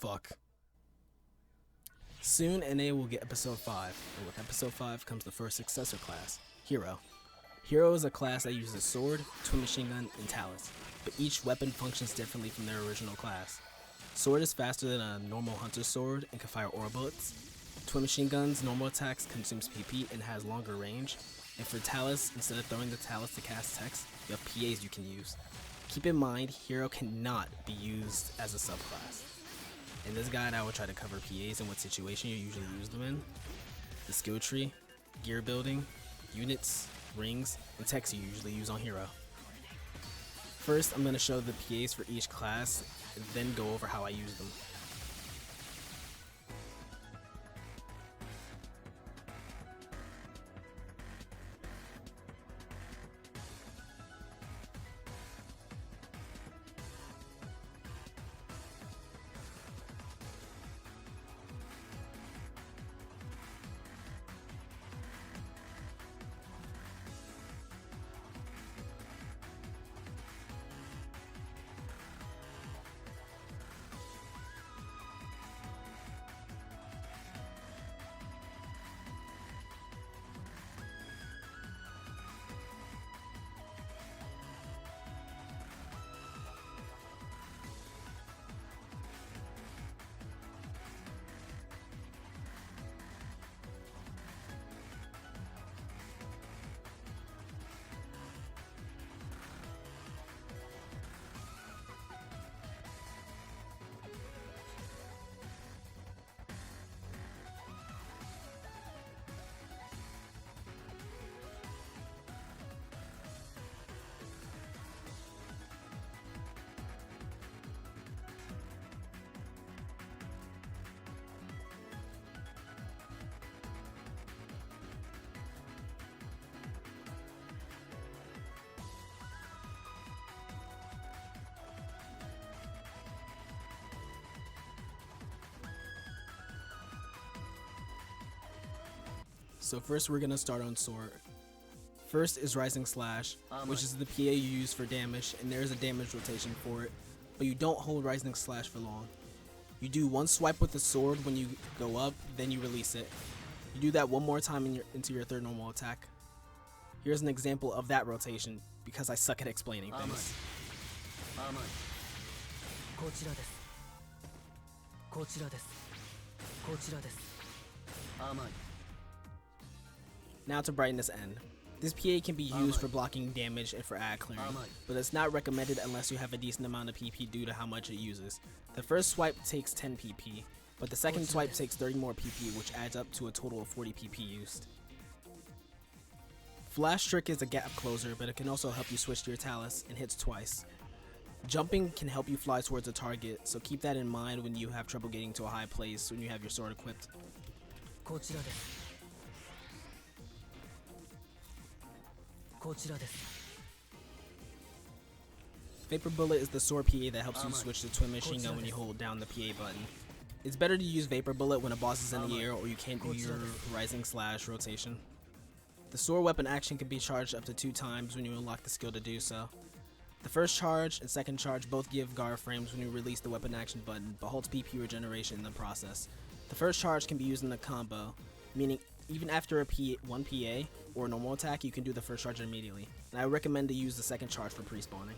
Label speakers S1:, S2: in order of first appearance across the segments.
S1: fuck. Soon NA will get episode 5, and with episode 5 comes the first successor class, Hero. Hero is a class that uses sword, twin machine gun, and Talis, but each weapon functions differently from their original class. Sword is faster than a normal hunter's sword and can fire aura bullets. Twin machine gun's normal attacks consumes PP and has longer range, and for Talis, instead of throwing the Talis to cast text, you have PAs you can use. Keep in mind, Hero cannot be used as a subclass. In this guide, I will try to cover PAs and what situation you usually use them in, the skill tree, gear building, units, rings, and text you usually use on Hero. First, I'm going to show the PAs for each class, and then go over how I use them. So first we're gonna start on sword. First is Rising Slash, which is the PA you use for damage, and there is a damage rotation for it, but you don't hold Rising Slash for long. You do one swipe with the sword when you go up, then you release it. You do that one more time into your third normal attack. Here's an example of that rotation, because I suck at explaining things. Now to Brightness End. This PA can be used for blocking damage and for ad clearing, but it's not recommended unless you have a decent amount of PP due to how much it uses. The first swipe takes 10 PP, but the second swipe takes 30 more PP, which adds up to a total of 40 PP used. Flash Trick is a gap closer, but it can also help you switch to your Talis and hits twice. Jumping can help you fly towards a target, so keep that in mind when you have trouble getting to a high place when you have your sword equipped. Vapor Bullet is the sword PA that helps you switch to twin machine gun when you hold down the PA button. It's better to use Vapor Bullet when a boss is in the air or you can't do your Rising Slash rotation. The sword weapon action can be charged up to 2 times when you unlock the skill to do so. The first charge and second charge both give guard frames when you release the weapon action button, but halts PP regeneration in the process. The first charge can be used in a combo, meaning even after one PA or a normal attack, you can do the first charge immediately, and I recommend to use the second charge for pre-spawning.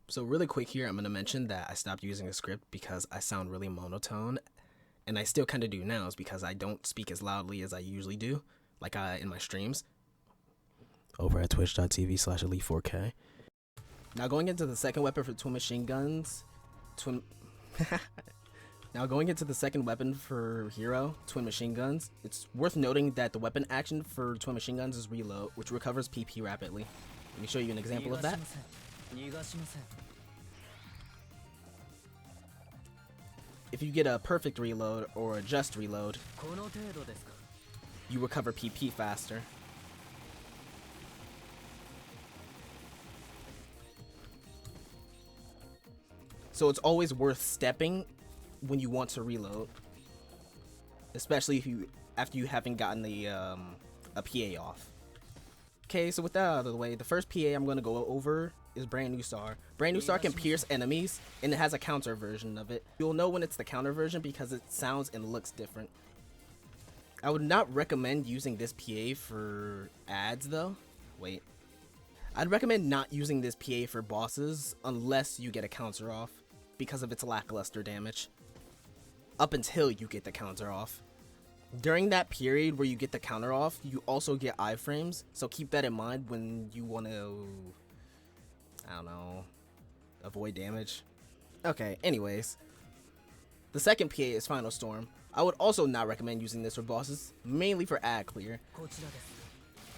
S1: So really quick here, I'm going to mention that I stopped using a script because I sound really monotone, and I still kind of do now, is because I don't speak as loudly as I usually do, like in my streams over at twitch.tv/elite4k. Now going into the second weapon for twin machine guns, Now going into the second weapon for Hero, twin machine guns, it's worth noting that the weapon action for twin machine guns is reload, which recovers PP rapidly. Let me show you an example of that. If you get a perfect reload or a just reload, you recover PP faster. So it's always worth stepping when you want to reload. especially if you after you haven't gotten the a PA off. Okay, so with that out of the way, the first PA I'm gonna go over is Brand New Star. Brand New Star can pierce enemies, and it has a counter version of it. You'll know when it's the counter version because it sounds and looks different. I would not recommend using this PA for ads though. Wait. I'd recommend not using this PA for bosses unless you get a counter off because of its lackluster damage. Up until you get the counter off. During that period where you get the counter off, you also get iframes, so keep that in mind when you want to, I don't know, avoid damage. Okay, anyways. The second PA is Final Storm. I would also not recommend using this for bosses, mainly for ad clear.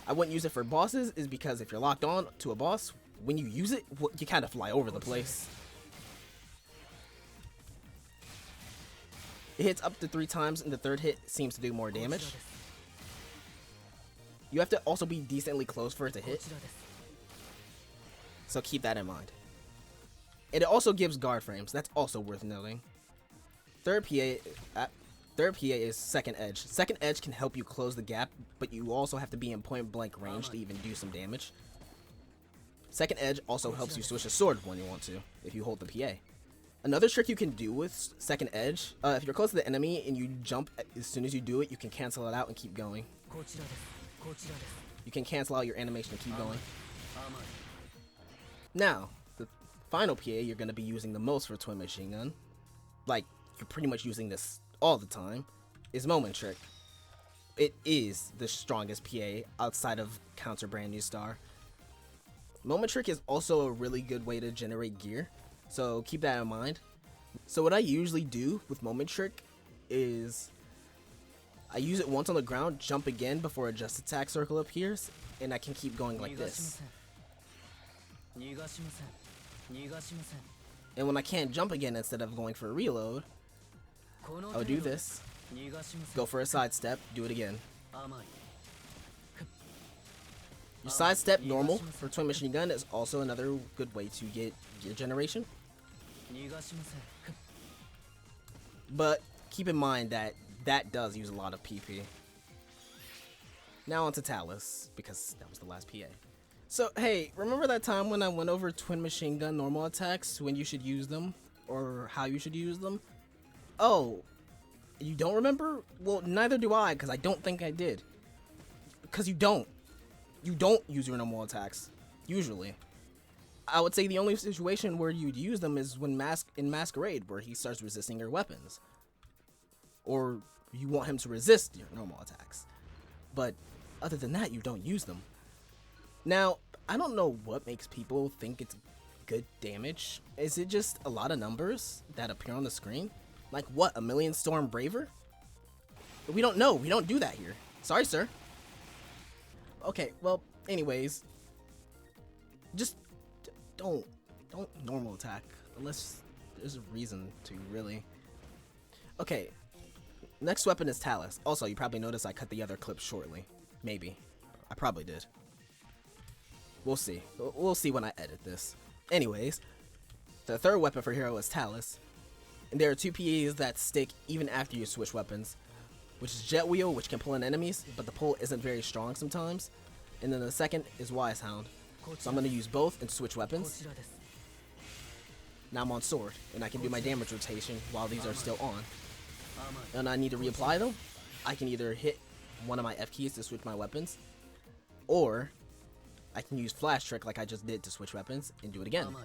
S1: I wouldn't use it for bosses is because if you're locked on to a boss, when you use it, you kind of fly over the place. It hits up to 3 times, and the third hit seems to do more damage. You have to also be decently close for it to hit, so keep that in mind. And it also gives guard frames, that's also worth noting. Third PA is Second Edge. Second Edge can help you close the gap, but you also have to be in point blank range to even do some damage. Second Edge also helps you switch a sword when you want to, if you hold the PA. Another trick you can do with Second Edge, if you're close to the enemy and you jump as soon as you do it, you can cancel it out and keep going. You can cancel out your animation and keep going. Now, the final PA you're going to be using the most for Twin Machine Gun, like you're pretty much using this all the time, is Moment Trick. It is the strongest PA outside of Counter Brand New Star. Moment Trick is also a really good way to generate gear, so keep that in mind. So what I usually do with Moment Trick is I use it once on the ground, jump again before a just attack circle appears, and I can keep going like this. And when I can't jump again instead of going for a reload, I'll do this, go for a sidestep, do it again. Your sidestep normal for Twin Machine Gun is also another good way to get gear generation. But keep in mind that that does use a lot of PP. Now onto Talis, because that was the last PA. So hey, remember that time when I went over Twin Machine Gun normal attacks, when you should use them, or how you should use them? Oh, you don't remember? Well, neither do I, because I don't think I did. Because you don't. You don't use your normal attacks, usually. I would say the only situation where you'd use them is when in Masquerade, where he starts resisting your weapons. Or you want him to resist your normal attacks. But other than that, you don't use them. Now, I don't know what makes people think it's good damage. Is it just a lot of numbers that appear on the screen? Like what, 1,000,000 Storm Braver? We don't know, we don't do that here. Sorry, sir. Okay, well, anyways, just don't normal attack unless there's a reason to, really. Okay, next weapon is Talis. Also, you probably noticed I cut the other clip shortly. Maybe. I probably did. We'll see. We'll see when I edit this. Anyways, the third weapon for Hero is Talis. And there are 2 PAs that stick even after you switch weapons, which is Jet Wheel, which can pull in enemies, but the pull isn't very strong sometimes. And then the second is Wise Hound. So I'm going to use both and switch weapons. Now I'm on Sword, and I can do my damage rotation while these are still on. And I need to reapply them. I can either hit one of my F keys to switch my weapons, or I can use Flash Trick like I just did to switch weapons and do it again.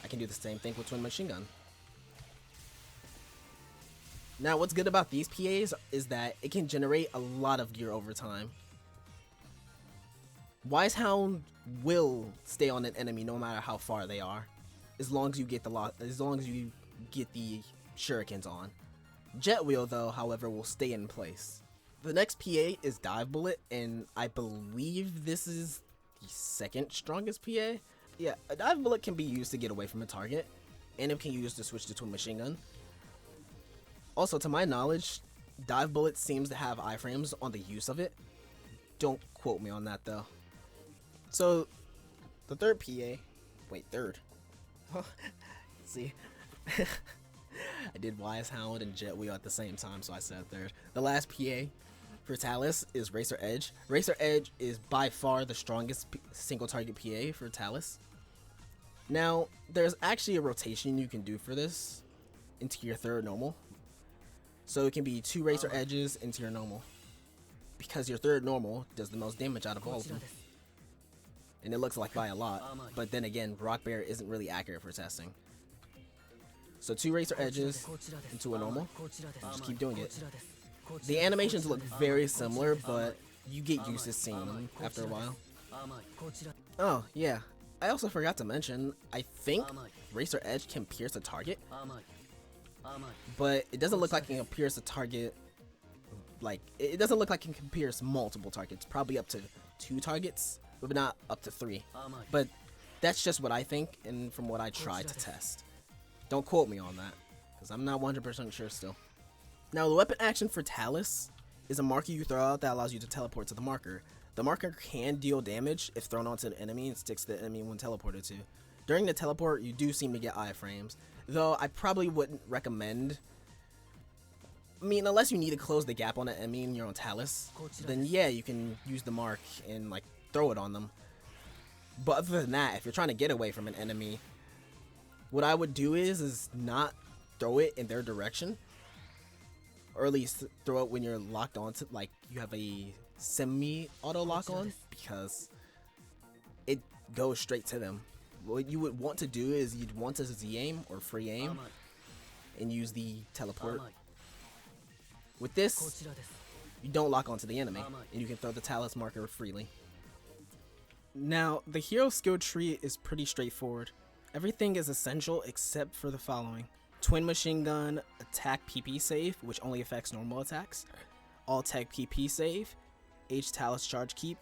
S1: I can do the same thing with Twin Machine Gun. Now what's good about these PAs is that it can generate a lot of gear over time. Wise Hound will stay on an enemy no matter how far they are, as long as you get the shurikens on. Jet Wheel though, however, will stay in place. The next PA is Dive Bullet, and I believe this is the second strongest PA. Yeah, a Dive Bullet can be used to get away from a target, and it can be used to switch to Twin Machine Gun. Also, to my knowledge, Dive Bullet seems to have iframes on the use of it. Don't quote me on that though. So, the third PA, wait, third. See, I did Wise Hound and Jet Wheel at the same time, so I said third. The last PA for Talis is Racer Edge. Racer Edge is by far the strongest single target PA for Talis. Now, there's actually a rotation you can do for this into your third normal. So it can be 2 Racer Edges into your normal, because your third normal does the most damage out of all of them. And it looks like by a lot, but then again, Rock Bear isn't really accurate for testing. So 2 Racer Edges into a normal, and just keep doing it. The animations look very similar, but you get used to seeing them after a while. Oh, yeah. I also forgot to mention, I think Racer Edge can pierce a target, but it doesn't look like it can pierce a target, like, it doesn't look like it can pierce multiple targets, probably up to 2 targets, but not up to 3. But that's just what I think, and from what I tried to test. Don't quote me on that, because I'm not 100% sure still. Now, the weapon action for Talis is a marker you throw out that allows you to teleport to the marker. The marker can deal damage if thrown onto an enemy and sticks to the enemy when teleported to. During the teleport, you do seem to get iframes, though I probably wouldn't recommend. I mean, unless you need to close the gap on an enemy and you're on Talis, then yeah, you can use the mark and like throw it on them. But other than that, if you're trying to get away from an enemy, what I would do is not throw it in their direction, or at least throw it when you're locked onto, like you have a semi-auto lock on, because it goes straight to them. What you would want to do is you'd want to Z-aim or free aim and use the teleport. With this, you don't lock onto the enemy, and you can throw the Talis marker freely. Now, the hero skill tree is pretty straightforward. Everything is essential except for the following: Twin Machine Gun, Attack PP Save, which only affects normal attacks, All Tech PP Save, H Talis Charge Keep,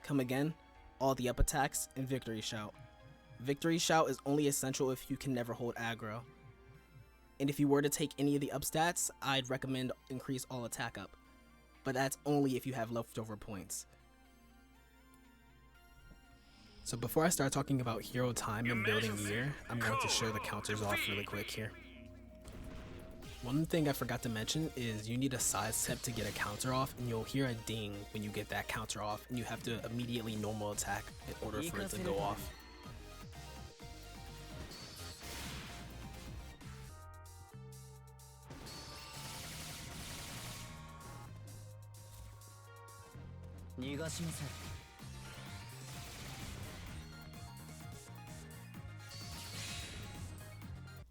S1: Come Again, all the up attacks, and Victory Shout. Victory Shout is only essential if you can never hold aggro. And if you were to take any of the up stats, I'd recommend increase all attack up. But that's only if you have leftover points. So before I start talking about hero time and building gear, I'm going to show the counters off really quick here. One thing I forgot to mention is you need a side step to get a counter off, and you'll hear a ding when you get that counter off, and you have to immediately normal attack in order for it to go off.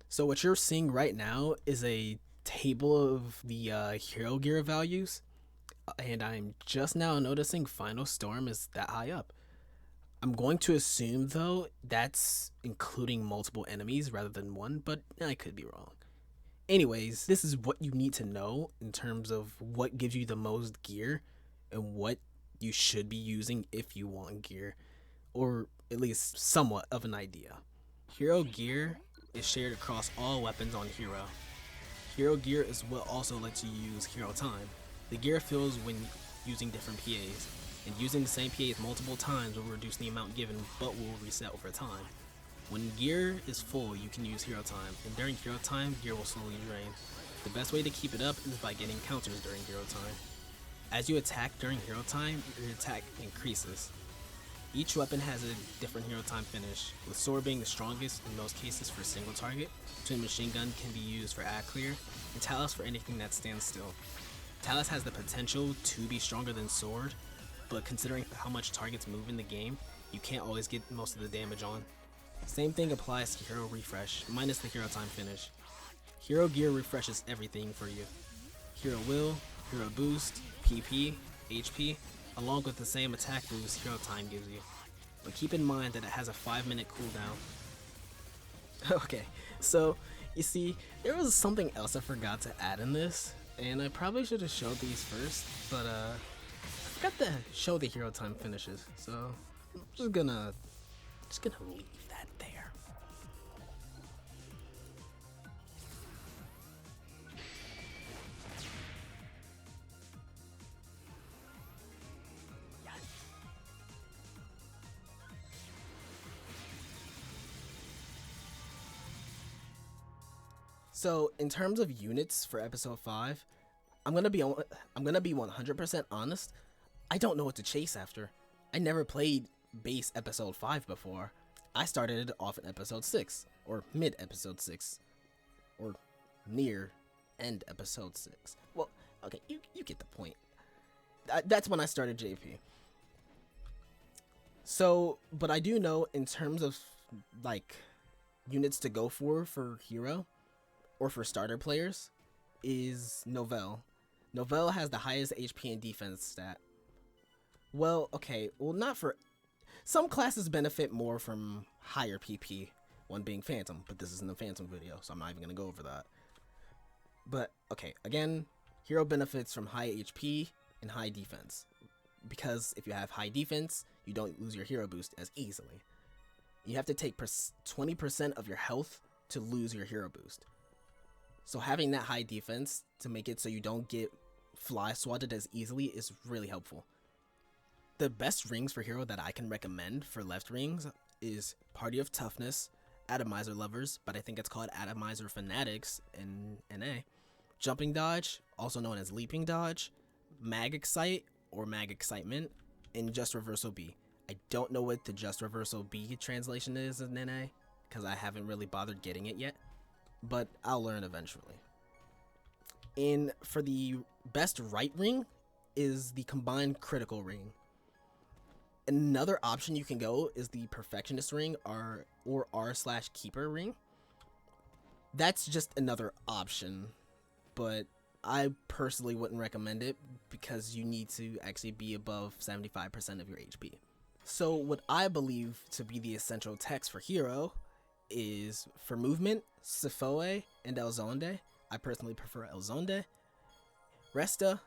S1: So what you're seeing right now is a table of the hero gear values, and I'm just now noticing Final Storm is that high up. I'm going to assume though that's including multiple enemies rather than one, but I could be wrong. Anyways, this is what you need to know in terms of what gives you the most gear and what you should be using if you want gear, or at least somewhat of an idea. Hero gear is shared across all weapons on hero. Hero gear is what also lets you use hero time. The gear fills when using different PAs, and using the same PAs multiple times will reduce the amount given but will reset over time. When gear is full, you can use hero time, and during hero time, gear will slowly drain. The best way to keep it up is by getting counters during hero time. As you attack during hero time, your attack increases. Each weapon has a different hero time finish, with sword being the strongest in most cases for single target, twin machine gun can be used for ad clear, and Talis for anything that stands still. Talis has the potential to be stronger than sword, but considering how much targets move in the game, you can't always get most of the damage on. Same thing applies to hero refresh, minus the hero time finish. Hero gear refreshes everything for you. Hero will, hero boost, PP, HP, along with the same attack boost hero time gives you. But keep in mind that it has a 5-minute cooldown. Okay, so you see, there was something else I forgot to add in this, and I probably should have showed these first, but I forgot to show the hero time finishes, so I'm just gonna leave that there. So in terms of units for episode 5, I'm gonna be 100% honest. I don't know what to chase after. I never played base episode 5 before. I started it off in episode 6, or mid episode 6, or near end episode 6. Well, okay, you get the point. That's when I started JP. So, but I do know in terms of like units to go for hero or for starter players is Novell. Novell has the highest HP and defense stat. Well, okay, well not for some classes benefit more from higher PP, one being Phantom, but this isn't a Phantom video, so I'm not even gonna go over that. But okay, again, hero benefits from high HP and high defense, because if you have high defense, you don't lose your hero boost as easily. You have to take 20% of your health to lose your hero boost. So having that high defense to make it so you don't get fly swatted as easily is really helpful. The best rings for hero that I can recommend for left rings is Party of Toughness, Atomizer Lovers, but I think it's called Atomizer Fanatics in NA, Jumping Dodge, also known as Leaping Dodge, Mag Excite or Mag Excitement, and Just Reversal B. I don't know what the Just Reversal B translation is in NA, because I haven't really bothered getting it yet, but I'll learn eventually. And for the best right ring is the Combined Critical Ring. Another option you can go is the Perfectionist Ring or R/Keeper Ring. That's just another option, but I personally wouldn't recommend it because you need to actually be above 75% of your HP. So what I believe to be the essential text for hero is for movement, Sifoe and Elzonde. I personally prefer Elzonde. Resta,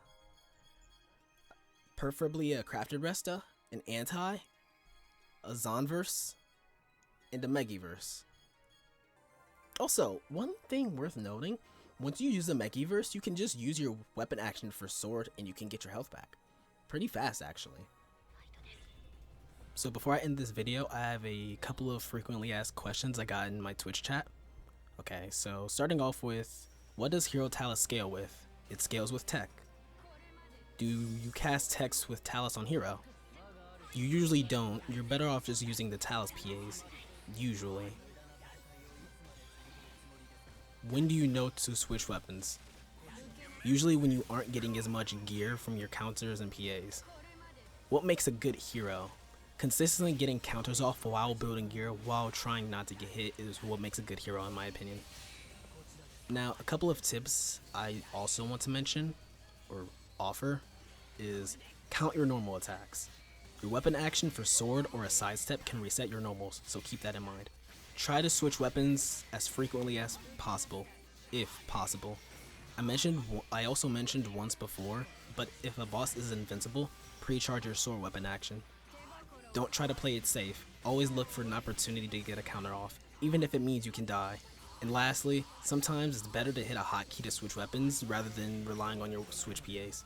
S1: preferably a crafted Resta, an anti, a Zonverse, and a Megiverse. Also, one thing worth noting, once you use the Megiverse, you can just use your weapon action for sword and you can get your health back. Pretty fast, actually. So before I end this video, I have a couple of frequently asked questions I got in my Twitch chat. Okay, so starting off with, what does Hero Talis scale with? It scales with tech. Do you cast techs with Talis on Hero? You usually don't. You're better off just using the Talis PAs, usually. When do you know to switch weapons? Usually when you aren't getting as much gear from your counters and PAs. What makes a good hero? Consistently getting counters off while building gear while trying not to get hit is what makes a good hero in my opinion. Now, a couple of tips I also want to mention or offer is count your normal attacks. Your weapon action for sword or a sidestep can reset your normals, so keep that in mind. Try to switch weapons as frequently as possible, if possible. I also mentioned once before, but if a boss is invincible, pre-charge your sword weapon action. Don't try to play it safe. Always look for an opportunity to get a counter off, even if it means you can die. And lastly, sometimes it's better to hit a hotkey to switch weapons rather than relying on your switch PAs.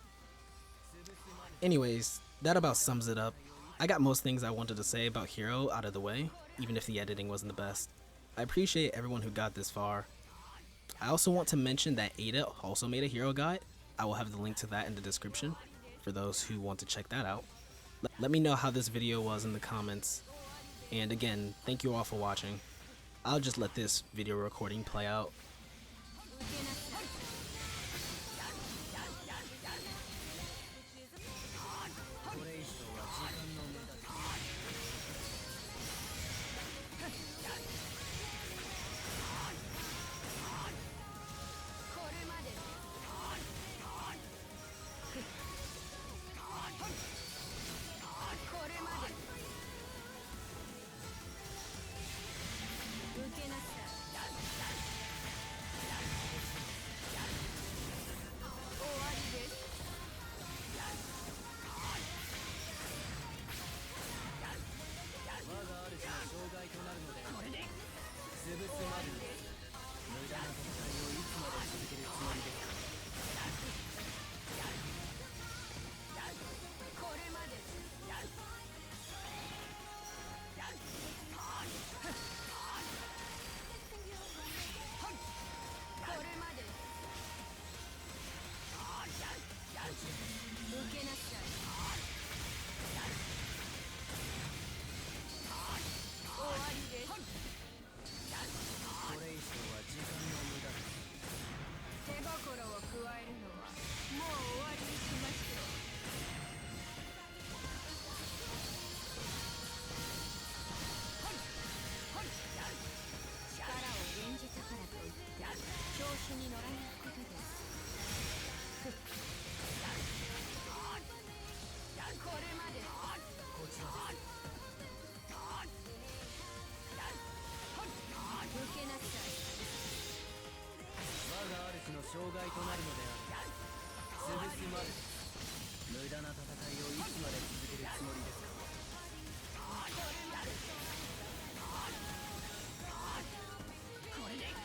S1: Anyways, that about sums it up. I got most things I wanted to say about Hero out of the way, even if the editing wasn't the best. I appreciate everyone who got this far. I also want to mention that Ada also made a hero guide. I will have the link to that in the description for those who want to check that out. Let me know how this video was in the comments. And again, thank you all for watching. I'll just let this video recording play out.
S2: 障害となるのである。潰すまで。無駄な戦いをいつまで続けるつもりですか。これで